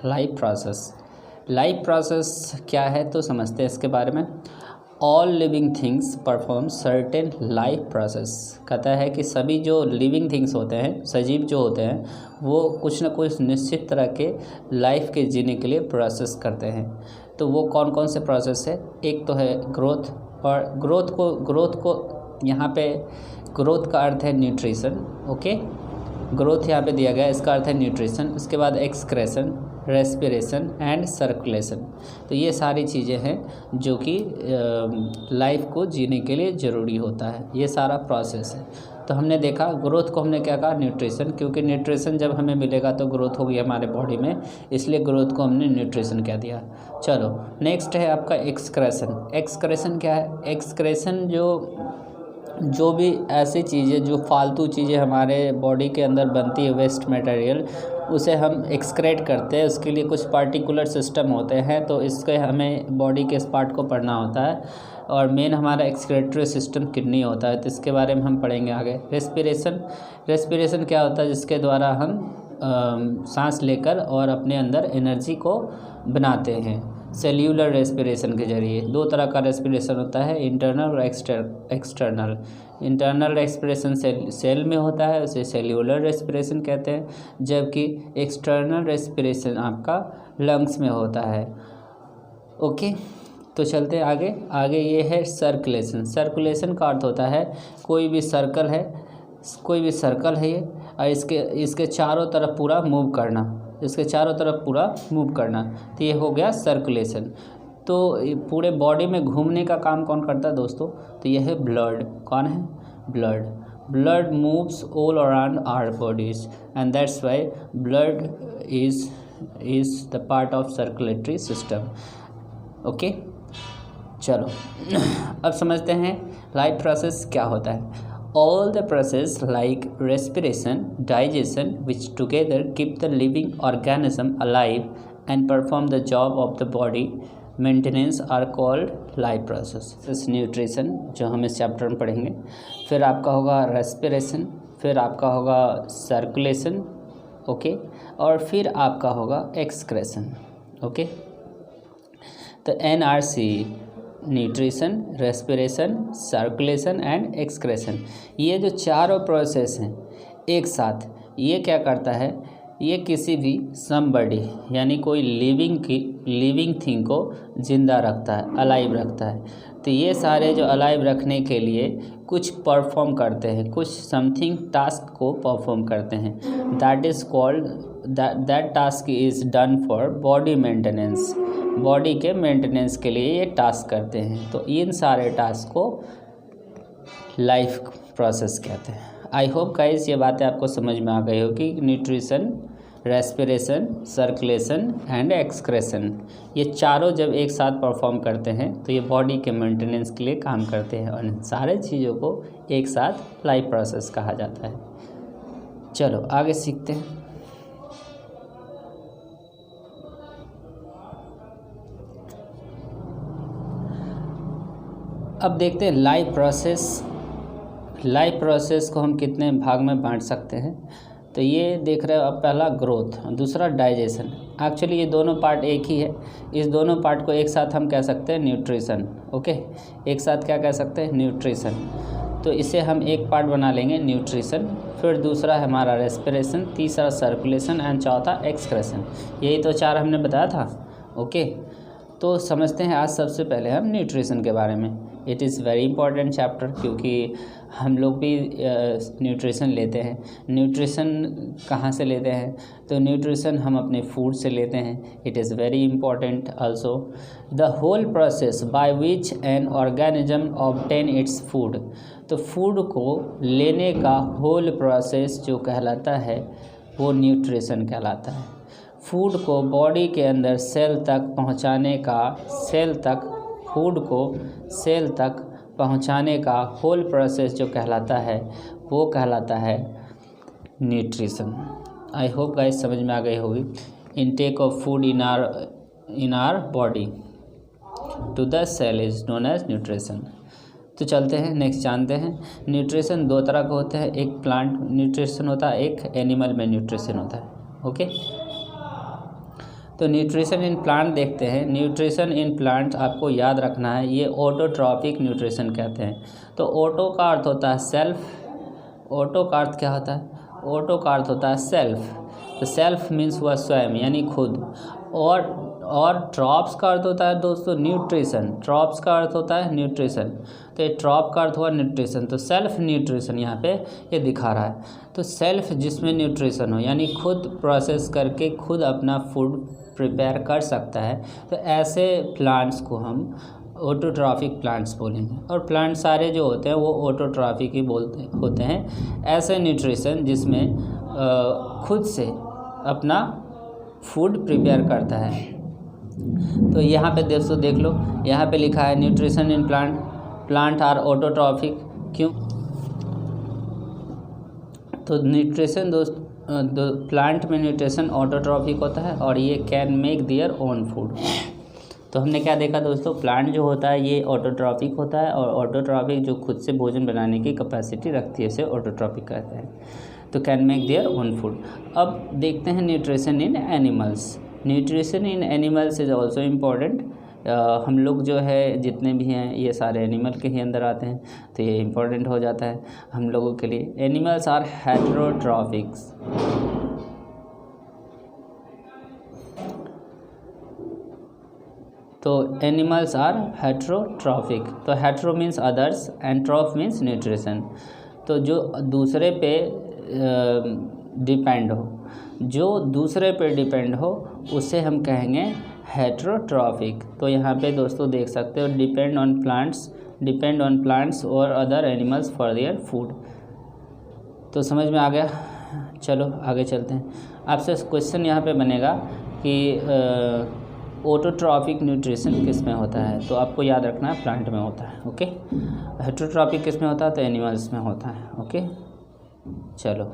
Life process. Life process क्या है तो समझते हैं इसके बारे में। All living things perform certain life process. कहता है कि सभी जो लिविंग थिंग्स होते हैं, सजीव जो होते हैं, वो कुछ ना कुछ निश्चित तरह के लाइफ के जीने के लिए प्रोसेस करते हैं। तो वो कौन कौन से प्रोसेस है? एक तो है ग्रोथ, और ग्रोथ को यहाँ पे ग्रोथ का अर्थ है न्यूट्रिशन। ओके, ग्रोथ यहाँ पे दिया गया है, इसका अर्थ है न्यूट्रिशन। उसके बाद एक्सक्रेशन, रेस्पिरेशन एंड सर्कुलेशन। तो ये सारी चीज़ें हैं जो कि लाइफ को जीने के लिए ज़रूरी होता है। ये सारा प्रोसेस है। तो हमने देखा ग्रोथ को हमने क्या कहा? न्यूट्रिशन, क्योंकि न्यूट्रिशन जब हमें मिलेगा तो ग्रोथ होगी हमारे बॉडी में, इसलिए ग्रोथ को हमने न्यूट्रिशन कह दिया। चलो नेक्स्ट है आपका एक्सक्रेशन। एक्सक्रेशन क्या है? एक्सक्रेशन जो भी ऐसी चीज़ें जो फालतू चीज़ें हमारे बॉडी के अंदर बनती है, वेस्ट मटेरियल, उसे हम एक्सक्रेट करते हैं। उसके लिए कुछ पार्टिकुलर सिस्टम होते हैं, तो इसके हमें बॉडी के इस पार्ट को पढ़ना होता है। और मेन हमारा एक्सक्रेटरी सिस्टम किडनी होता है, तो इसके बारे में हम पढ़ेंगे आगे। रेस्पिरेशन क्या होता है? जिसके द्वारा हम सांस लेकर और अपने अंदर एनर्जी को बनाते हैं। सेल्यूलर रेस्पिरेशन के जरिए। दो तरह का रेस्पिरेशन होता है, इंटरनल और एक्सटर्नल। इंटरनल रेस्पिरेशन सेल में होता है, उसे सेल्यूलर रेस्पिरेशन कहते हैं, जबकि एक्सटर्नल रेस्पिरेशन आपका लंग्स में होता है। ओके, तो चलते आगे ये है सर्कुलेशन। सर्कुलेशन का अर्थ होता है कोई भी सर्कल है ये, और इसके चारों तरफ पूरा मूव करना, तो ये हो गया सर्कुलेशन। तो पूरे बॉडी में घूमने का काम कौन करता है दोस्तों? तो ये है ब्लड। कौन है? Blood moves all around our bodies, and that's why blood is the part of circulatory system. Okay, चलो अब समझते हैं लाइफ प्रोसेस क्या होता है। All the process like respiration, digestion, which together keep the living organism alive and perform the job of the body maintenance, are called life process. इस nutrition जो हम इस चैप्टर में पढ़ेंगे, फिर आपका होगा रेस्पिरेशन, फिर आपका होगा सर्कुलेशन, ओके, और फिर आपका होगा एक्सक्रेशन। ओके, तो NRC nutrition, respiration, circulation and excretion, ये जो चारों प्रोसेस हैं एक साथ, ये क्या करता है? ये किसी भी समबॉडी यानी कोई लिविंग थिंग को जिंदा रखता है, अलाइव रखता है। तो ये सारे जो अलाइव रखने के लिए कुछ परफॉर्म करते हैं, कुछ समथिंग टास्क को परफॉर्म करते हैं। That task is done for body maintenance. Body के मेंटेनेंस के लिए ये टास्क करते हैं। तो इन सारे टास्क को लाइफ प्रोसेस कहते हैं। आई होप गाइस ये बातें आपको समझ में आ गई होगी। Nutrition, respiration, circulation and excretion, ये चारों जब एक साथ परफॉर्म करते हैं तो ये बॉडी के मेंटेनेंस के लिए काम करते हैं, और इन सारे चीज़ों को एक साथ लाइफ प्रोसेस कहा जाता है। चलो आगे सीखते हैं। अब देखते हैं लाइफ प्रोसेस को हम कितने भाग में बांट सकते हैं। तो ये देख रहे हो आप, पहला ग्रोथ, दूसरा डाइजेशन। एक्चुअली ये दोनों पार्ट एक ही है। इस दोनों पार्ट को एक साथ हम कह सकते हैं न्यूट्रिशन। ओके, एक साथ क्या कह सकते हैं? न्यूट्रिशन। तो इसे हम एक पार्ट बना लेंगे न्यूट्रिशन, फिर दूसरा है हमारा रेस्पिरेशन, तीसरा सर्कुलेशन एंड चौथा एक्सक्रेशन। यही तो चार हमने बताया था। ओके, तो समझते हैं आज सबसे पहले हम न्यूट्रिशन के बारे में। It is very important chapter, क्योंकि हम लोग भी न्यूट्रिशन लेते हैं। न्यूट्रिशन कहाँ से लेते हैं? तो न्यूट्रिशन हम अपने फूड से लेते हैं। It is very important also. The whole process by which an organism obtain its food. तो फूड को लेने का होल प्रोसेस जो कहलाता है वो न्यूट्रिशन कहलाता है। फूड को बॉडी के अंदर सेल तक पहुंचाने का होल प्रोसेस जो कहलाता है वो कहलाता है न्यूट्रिशन। आई होप गाइस समझ में आ गई होगी। Intake of food in our body to the cell is known as nutrition. तो चलते हैं नेक्स्ट जानते हैं। न्यूट्रिशन दो तरह का होता है, एक प्लांट न्यूट्रिशन होता है, एक एनिमल में न्यूट्रिशन होता है। ओके, तो न्यूट्रिशन इन प्लांट देखते हैं। न्यूट्रिशन इन प्लांट आपको याद रखना है, ये ऑटोट्रॉफिक न्यूट्रिशन कहते हैं। तो ऑटो का अर्थ होता है सेल्फ, ऑटो का अर्थ क्या होता है, ऑटो का अर्थ होता है सेल्फ। तो सेल्फ मीन्स हुआ स्वयं यानी खुद, और ट्रॉप्स का अर्थ होता है दोस्तों न्यूट्रिशन, ट्रॉप्स का अर्थ होता है न्यूट्रिशन। तो ये ट्रॉप का अर्थ हुआ न्यूट्रिशन, तो सेल्फ न्यूट्रिशन यहाँ पे ये दिखा रहा है। तो सेल्फ जिसमें न्यूट्रिशन हो यानी खुद प्रोसेस करके खुद अपना फूड प्रिपेयर कर सकता है, तो ऐसे प्लांट्स को हम ऑटोट्रॉफिक प्लांट्स बोलेंगे। और प्लांट सारे जो होते हैं वो ऑटोट्रॉफिक ही होते हैं, ऐसे न्यूट्रिशन जिसमें खुद से अपना फूड प्रिपेयर करता है। तो यहाँ पे दोस्तों देख लो, यहाँ पे लिखा है nutrition in plant are autotrophic. क्यों? तो न्यूट्रिशन प्लांट में न्यूट्रिशन ऑटोट्रॉफिक होता है और ये can make their own food. तो हमने क्या देखा दोस्तों, प्लांट जो होता है ये ऑटोट्रॉफिक होता है, और ऑटोट्रॉफिक जो खुद से भोजन बनाने की कैपेसिटी रखती है, इसे ऑटोट्रॉफिक कहते हैं। तो can make their own food. अब देखते हैं nutrition in animals. Nutrition in animals is also important. हम लोग जो है जितने भी हैं ये सारे एनिमल के ही अंदर आते हैं, तो ये इम्पॉर्टेंट हो जाता है हम लोगों के लिए। Animals are heterotrophics. तो एनिमल्स आर हेटेरोट्रॉफिक। तो hetero means others and troph means nutrition. तो जो दूसरे पे डिपेंड हो, जो दूसरे पे डिपेंड हो उसे हम कहेंगे हेटेरोट्रॉफिक। तो यहाँ पे दोस्तों देख सकते हो डिपेंड ऑन प्लांट्स और other animals for their food. तो समझ में आ गया? चलो आगे चलते हैं। आपसे क्वेश्चन यहाँ पे बनेगा कि ऑटोट्रॉफिक न्यूट्रिशन किस में होता है, तो आपको याद रखना है प्लांट में होता है। ओके, हेटेरोट्रॉफिक किस में होता है, तो एनिमल्स में होता है। ओके, चलो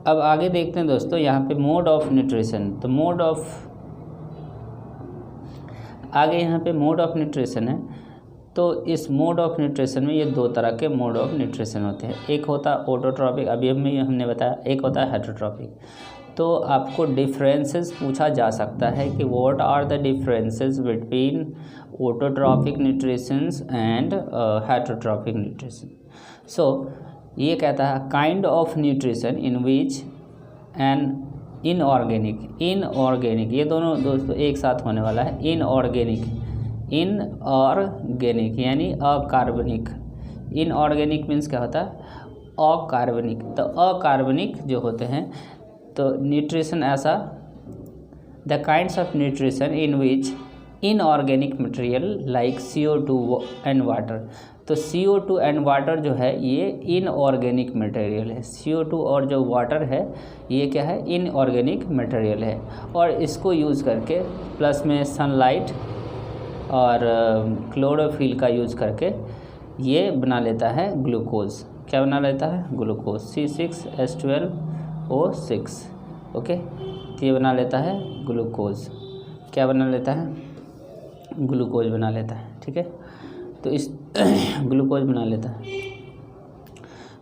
अब आगे देखते हैं दोस्तों यहाँ पे मोड ऑफ न्यूट्रिशन। तो मोड ऑफ न्यूट्रिशन है। तो इस मोड ऑफ न्यूट्रिशन में ये दो तरह के मोड ऑफ न्यूट्रिशन होते हैं। एक होता है ऑटोट्रॉफिक, अभी हमने बताया, एक होता है हेटेरोट्रॉफिक। तो आपको डिफरेंसेस पूछा जा सकता है कि what are the differences between autotrophic nutritions and heterotrophic nutrition. So ये कहता है kind of nutrition in which an inorganic, ये दोनों दोस्तों एक साथ होने वाला है। इनऑर्गेनिक यानी अकार्बनिक। इनऑर्गेनिक मीन्स क्या होता है, अकार्बनिक। तो अकार्बनिक जो होते हैं, तो न्यूट्रिशन ऐसा, the kinds of nutrition in which inorganic material like CO2 and water. तो CO2 एंड वाटर जो है ये इनऑर्गेनिक मटेरियल है। CO2 और जो वाटर है ये क्या है, इनऑर्गेनिक मटेरियल है। और इसको यूज़ करके प्लस में सनलाइट और क्लोरोफिल का यूज़ करके ये बना लेता है ग्लूकोज। क्या बना लेता है, ग्लूकोज, C6H12O6। ओके, ये बना लेता है ग्लूकोज। क्या बना लेता है, ग्लूकोज बना लेता है। ठीक है, तो इस ग्लूकोज बना लेता है।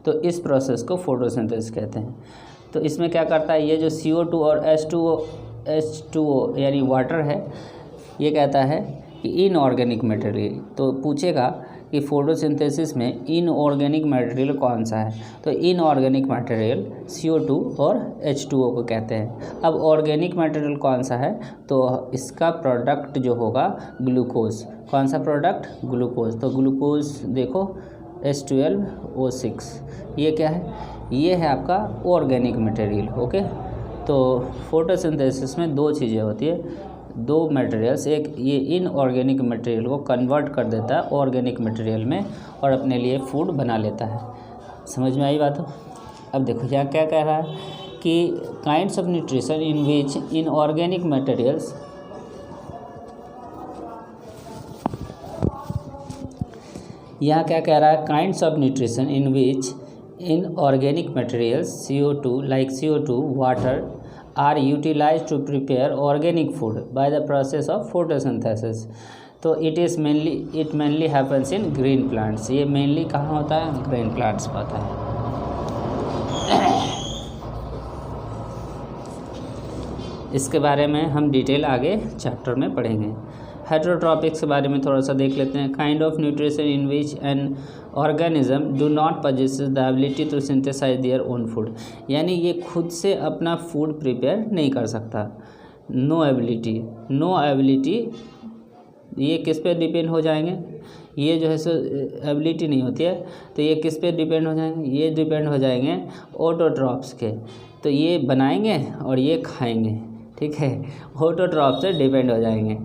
तो इस प्रोसेस को फोटोसिंथेसिस कहते हैं। तो इसमें क्या करता है, ये जो CO2 और H2O यानी वाटर है, ये कहता है कि इनऑर्गेनिक मटेरियल। तो पूछेगा कि फोटोसिंथेसिस में इनऑर्गेनिक मटेरियल कौन सा है, तो इनऑर्गेनिक मटेरियल CO2 और H2O को कहते हैं। अब ऑर्गेनिक मटेरियल कौन सा है, तो इसका प्रोडक्ट जो होगा ग्लूकोज। कौन सा प्रोडक्ट, ग्लूकोज। तो ग्लूकोज देखो H12O6, ये क्या है, ये है आपका ऑर्गेनिक मटेरियल। ओके, तो फोटोसिंथेसिस में दो चीज़ें होती है, दो मटेरियल्स, एक ये इनऑर्गेनिक मटेरियल को कन्वर्ट कर देता है ऑर्गेनिक मटेरियल में और अपने लिए फूड बना लेता है। समझ में आई बात हो? अब देखो यहाँ क्या कह रहा है कि kinds of nutrition in which inorganic materials, यहाँ क्या कह रहा है, kinds of nutrition in which inorganic materials CO2 like CO2 water are utilized to prepare organic food by the process of photosynthesis। तो it mainly happens in green plants. ये mainly कहाँ होता है? ग्रीन प्लांट्स पर होता है। इसके बारे में हम डिटेल आगे चैप्टर में पढ़ेंगे। हेटेरोट्रॉपिक्स के बारे में थोड़ा सा देख लेते हैं। Kind of nutrition in which an organism do not possesses the ability to synthesize their own food, यानी ये खुद से अपना फूड प्रिपेयर नहीं कर सकता। नो एबिलिटी ये किस पे डिपेंड हो जाएंगे? ये जो है सो एबिलिटी नहीं होती है, तो ये किस पे डिपेंड हो जाएंगे? ये डिपेंड हो जाएंगे ऑटोट्रॉप्स के। तो ये बनाएंगे और ये खाएंगे, ठीक है, ऑटोट्रॉप से डिपेंड हो जाएंगे।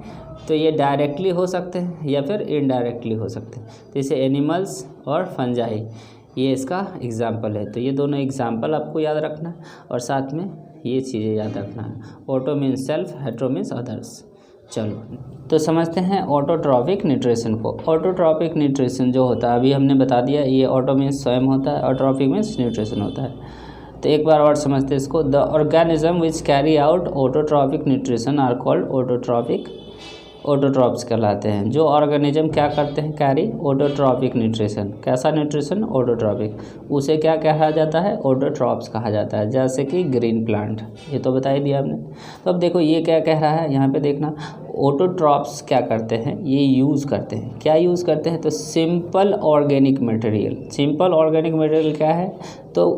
तो ये डायरेक्टली हो सकते हैं या फिर इनडायरेक्टली हो सकते हैं। तो इसे एनिमल्स और फंजाई, ये इसका एग्जाम्पल है। तो ये दोनों एग्जाम्पल आपको याद रखना है और साथ में ये चीज़ें याद रखना है। Auto means self, hetero means others. चलो तो समझते हैं ऑटोट्रॉपिक न्यूट्रिशन को। ऑटोट्रॉपिक न्यूट्रिशन जो होता है, अभी हमने बता दिया, ये ऑटो मीन्स स्वयं होता है और ट्रॉपिक मीन्स न्यूट्रिशन होता है। तो एक बार और समझते हैं इसको। The organism which carry out autotrophic nutrition are called autotrophs कहलाते हैं। जो ऑर्गेनिज्म क्या करते हैं? Carry autotrophic nutrition. कैसा न्यूट्रिशन? ऑटोट्रॉपिक। उसे क्या कहा जाता है? ऑटोट्रॉप्स कहा जाता है। जैसे कि ग्रीन प्लांट, ये तो बता ही दिया आपने। तो अब देखो ये क्या कह रहा है, यहाँ पे देखना। ऑटोट्रॉप्स क्या करते हैं? ये यूज़ करते हैं, क्या यूज़ करते हैं? तो simple organic material. Simple organic material क्या है? तो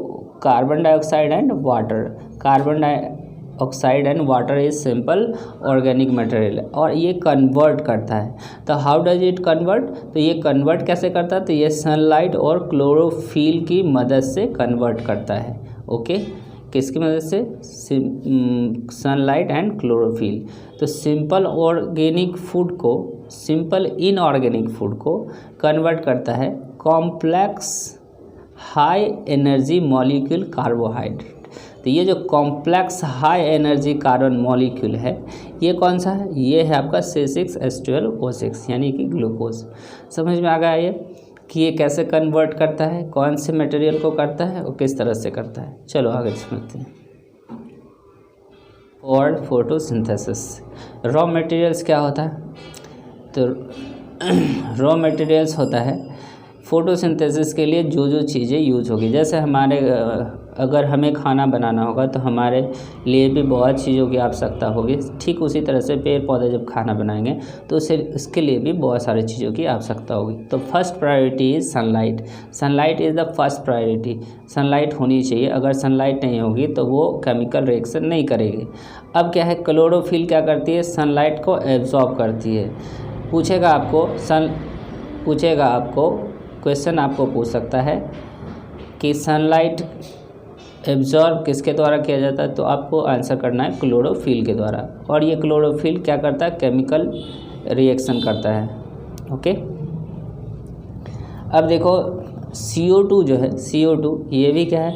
carbon dioxide and water. Carbon dioxide and water is simple organic material, और ये कन्वर्ट करता है। तो हाउ डज इट कन्वर्ट? तो ये कन्वर्ट कैसे करता है? तो ये सनलाइट और क्लोरोफिल की मदद से कन्वर्ट करता है। ओके, किसकी मदद से? Sunlight and chlorophyll. तो सिंपल ऑर्गेनिक फूड को, सिंपल इनऑर्गेनिक फूड को कन्वर्ट करता है complex high energy molecule carbohydrate. तो ये जो complex high energy carbon molecule है, ये कौन सा है? ये है आपका C6H12O6, यानी कि ग्लूकोज। समझ में आ गया ये कि ये कैसे कन्वर्ट करता है, कौन से मटेरियल को करता है और किस तरह से करता है। चलो आगे समझते हैं। और फोटोसिंथेसिस, रॉ मटेरियल्स क्या होता है? तो रॉ मटेरियल्स होता है फोटोसिंथेसिस के लिए जो जो चीज़ें यूज होगी। जैसे हमारे अगर हमें खाना बनाना होगा तो हमारे लिए भी बहुत चीज़ों की आवश्यकता होगी। ठीक उसी तरह से पेड़ पौधे जब खाना बनाएंगे तो उसके लिए भी बहुत सारी चीज़ों की आवश्यकता होगी। तो first priority is sunlight. Sunlight is the first priority. Sunlight होनी चाहिए। अगर सनलाइट नहीं होगी तो वो केमिकल रिएक्शन नहीं करेगी। अब क्या है? क्लोरोफिल क्या करती है? सनलाइट को एब्जॉर्ब करती है। पूछेगा आपको क्वेश्चन आपको पूछ सकता है कि सनलाइट एब्जॉर्ब किसके द्वारा किया जाता है? तो आपको आंसर करना है क्लोरोफिल के द्वारा। और ये क्लोरोफिल क्या करता है? केमिकल रिएक्शन करता है। ओके, अब देखो CO2 जो है, CO2 ये भी क्या है?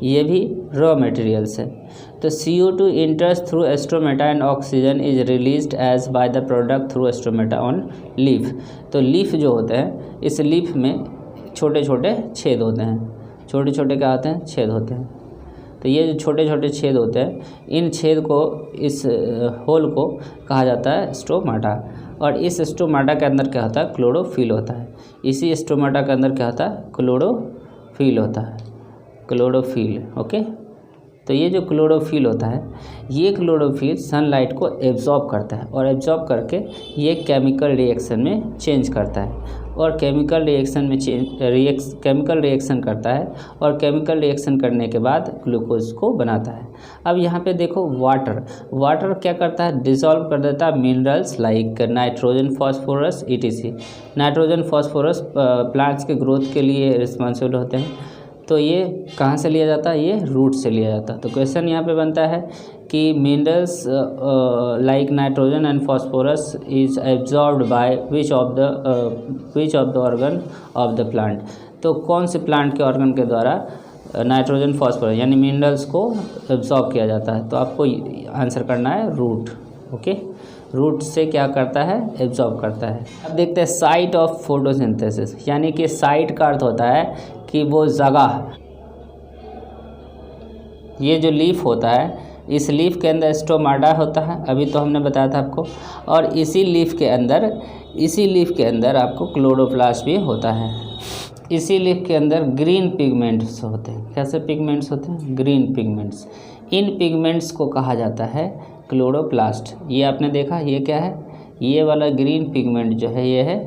ये भी रॉ मटेरियल्स है। तो CO2 enters through stomata and oxygen is released as by the product through stomata on leaf. तो लीफ जो होते हैं, इस लीफ में छोटे छोटे छेद होते हैं। छोटे छोटे क्या होते हैं? छेद होते हैं। तो ये जो छोटे छोटे छेद होते हैं, इन छेद को, इस होल को कहा जाता है स्टोमाटा। और इस स्टोमाटा के अंदर क्या होता है? क्लोरोफिल होता है। इसी स्टोमाटा के अंदर क्या होता है? क्लोरोफिल होता है। Chlorophyll, okay. तो ये जो क्लोरोफिल होता है, ये क्लोरोफिल सनलाइट को एब्जॉर्ब करता है और एब्जॉर्ब करके ये केमिकल रिएक्शन में चेंज करता है और केमिकल रिएक्शन करता है और केमिकल रिएक्शन करने के बाद ग्लूकोज को बनाता है। अब यहाँ पे देखो वाटर क्या करता है? डिसॉल्व कर देता है minerals like nitrogen, phosphorus, ETC। Nitrogen, phosphorus plants के ग्रोथ के लिए रिस्पॉन्सिबल होते हैं। तो ये कहाँ से लिया जाता है? ये रूट से लिया जाता है। तो क्वेश्चन यहाँ पे बनता है कि minerals like nitrogen and phosphorus is absorbed by which of the organ of the plant. तो कौन से प्लांट के ऑर्गन के द्वारा नाइट्रोजन, फॉस्फोरस यानी मिनरल्स को एब्जॉर्ब किया जाता है? तो आपको आंसर करना है रूट। ओके, रूट से क्या करता है? एब्जॉर्ब करता है। अब देखते हैं साइट ऑफ फोटोसिंथेसिस, यानी कि साइट का अर्थ होता है कि वो जगह। ये जो लीफ होता है, इस लीफ के अंदर स्टोमाटा होता है, अभी तो हमने बताया था आपको, और इसी लीफ के अंदर आपको क्लोरोप्लास्ट भी होता है। इसी लीफ के अंदर ग्रीन पिगमेंट्स होते हैं। कैसे पिगमेंट्स होते हैं? Green pigments. इन पिगमेंट्स को कहा जाता है क्लोरोप्लास्ट। ये आपने देखा, ये क्या है? ये वाला ग्रीन पिगमेंट जो है ये है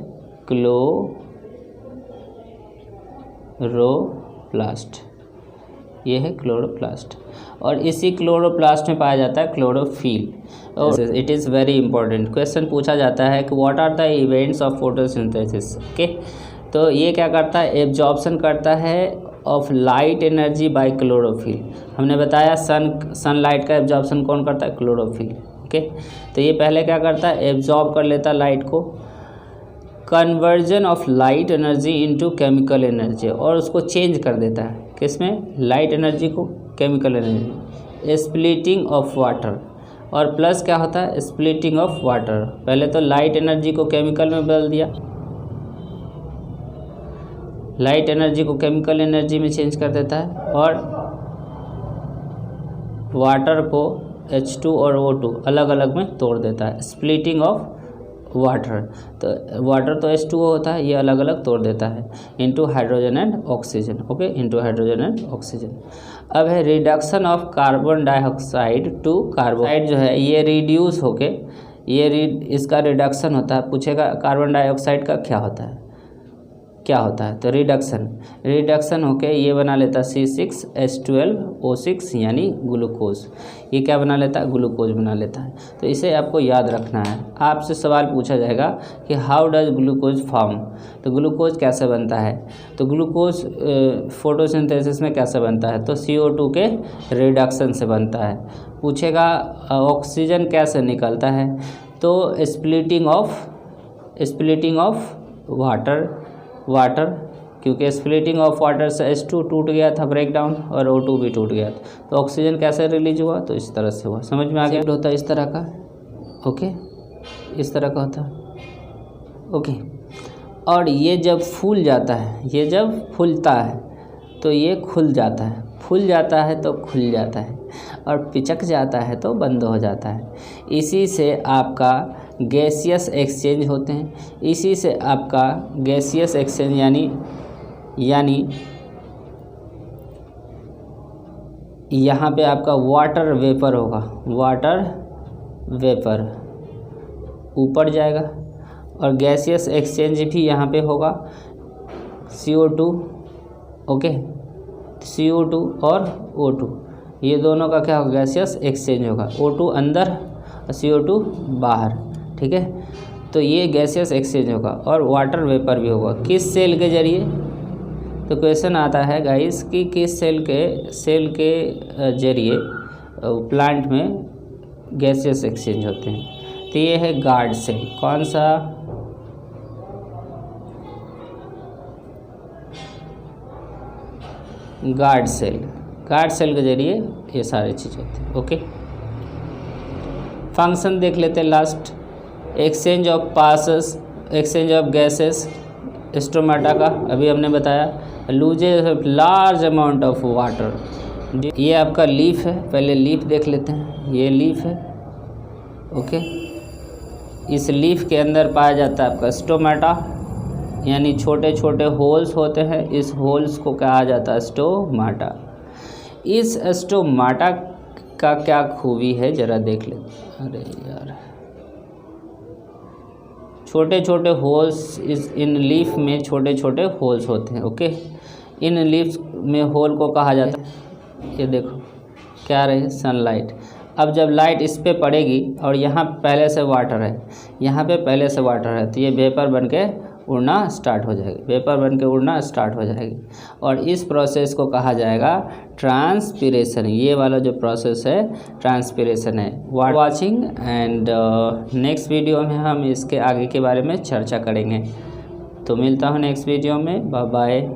क्लोरोप्लास्ट, ये है क्लोरोप्लास्ट। और इसी क्लोरोप्लास्ट में पाया जाता है क्लोरोफिल। और it is very important question पूछा जाता है कि what are the events of photosynthesis. Okay, तो ये क्या करता है? एब्जॉर्प्शन करता है of light energy by chlorophyll. हमने बताया सनलाइट का एब्जॉर्प्शन कौन करता है? क्लोरोफिल। ओके, तो ये पहले क्या करता है? एब्जॉर्ब कर लेता है लाइट को, conversion of light energy into chemical energy, और उसको चेंज कर देता है किसमें? लाइट एनर्जी को chemical energy. Splitting of water, और प्लस क्या होता है? Splitting of water. पहले तो लाइट एनर्जी को केमिकल में बदल दिया, लाइट एनर्जी को केमिकल एनर्जी में चेंज कर देता है, और वाटर को H2 और O2 अलग अलग में तोड़ देता है। स्प्लिटिंग ऑफ वाटर, तो वाटर तो H2O होता है, ये अलग अलग तोड़ देता है into hydrogen and oxygen. Okay, into hydrogen and oxygen. अब है reduction of carbon dioxide to carbon, जो है ये रिड्यूस होके इसका रिडक्शन होता है। पूछेगा कार्बन डाइऑक्साइड का क्या होता है? तो रिडक्शन होके ये बना लेता है C6H12O6 यानी ग्लूकोज। ये क्या बना लेता है? ग्लूकोज बना लेता है। तो इसे आपको याद रखना है। आपसे सवाल पूछा जाएगा कि हाउ डज ग्लूकोज फॉर्म, तो ग्लूकोज कैसे बनता है? तो ग्लूकोज फोटोसिंथेसिस में कैसे बनता है? तो CO2 के रिडक्शन से बनता है। पूछेगा ऑक्सीजन कैसे निकलता है? तो स्प्लिटिंग ऑफ वाटर, क्योंकि स्प्लिटिंग ऑफ वाटर से H2 टूट गया था, ब्रेक डाउन, और O2 भी टूट गया था। तो ऑक्सीजन कैसे रिलीज हुआ? तो इस तरह से हुआ। समझ में आ गया? होता है इस तरह का। ओके, इस तरह का होता है। ओके, और ये जब फूल जाता है, ये जब फूलता है तो ये खुल जाता है, फूल जाता है तो खुल जाता है, और पिचक जाता है तो बंद हो जाता है। इसी से आपका गैसियस एक्सचेंज होते हैं। इसी से आपका गैसियस एक्सचेंज यानी यहाँ पे आपका वाटर वेपर होगा, वाटर वेपर ऊपर जाएगा, और गैसियस एक्सचेंज भी यहाँ पे होगा। CO2, ओके, CO2 और O2, ये दोनों का क्या होगा? गैसियस एक्सचेंज होगा। O2 अंदर और CO2 बाहर, ठीक है। तो ये गैसियस एक्सचेंज होगा, और वाटर वेपर भी होगा। किस सेल के जरिए? तो क्वेश्चन आता है गाइस कि किस सेल के जरिए प्लांट में गैसियस एक्सचेंज होते हैं? तो ये है गार्ड सेल। कौन सा? गार्ड सेल के जरिए ये सारी चीज़ होती है। ओके, फंक्शन देख लेते हैं last. Exchange of gases, stomata का अभी हमने बताया। Loses large amount of water. ये आपका लीफ है, पहले लीफ देख लेते हैं। ये लीफ है। ओके, इस लीफ के अंदर पाया जाता है आपका स्टोमाटा, यानी छोटे छोटे होल्स होते हैं। इस होल्स को कहा जाता है स्टोमाटा। इस स्टोमाटा का क्या खूबी है ज़रा देख लेते हैं। अरे यार, छोटे छोटे होल्स इन लीफ में छोटे छोटे होल्स होते हैं। ओके, इन लीफ में होल को कहा जाता है, ये देखो क्या रहे, सनलाइट। अब जब लाइट इस पे पड़ेगी और यहाँ पहले से वाटर है, यहाँ पे पहले से वाटर है, तो ये वेपर बन के उड़ना स्टार्ट हो जाएगी, और इस प्रोसेस को कहा जाएगा ट्रांसपिरेशन। ये वाला जो प्रोसेस है ट्रांसपिरेशन है। वाचिंग एंड नेक्स्ट वीडियो में हम इसके आगे के बारे में चर्चा करेंगे। तो मिलता हूँ नेक्स्ट वीडियो में। Bye bye.